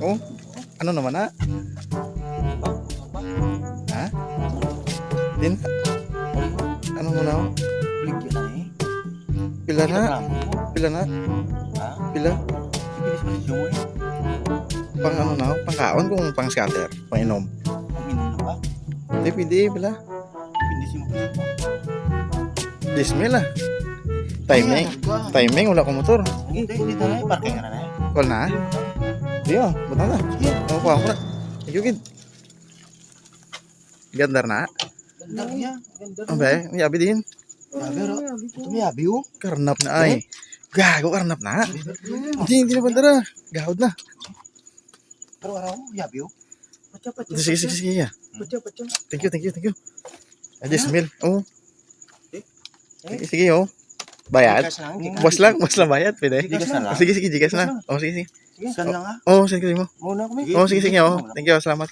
Oh, ano naman na? Ha? Din? Ano mo na? Bigyan na eh. Pila na? Reklamo mo. Pila na? Ha? Pila? Ibilis pa siya mo eh. Pang ano na? Pang kaon kung pang scatter? Pang inom? Uminom na ba? Hindi, pwede. Pila? Hindi siya magkasama. 10,000 ah. Timing. Timing, wala ko motor. Hindi na eh. Parking ka na eh. Call na? Di oh, buta na. Ako ko na. Ayugid. Gandar na. Ganda niya. Ganda Ang bay, may abi din. Pero, ito may abi oh. Karnap na ay. Gago, karnap na. Hindi na bandara. Gahod na. Pero araw mo, yabi oh. Sige, sige, sige. Ya. Pacha. Thank you. Ay, 10,000. Oh. Eh? Sige, sige, oh. Bayad. Boss lang bayad. Pwede. Gigas na lang. Sige, sige, gigas na. Oh, sige, sige. Saan lang ah? Oh, sige mo. Muna kami. Oh, sige, sige, oh. Thank you, salamat.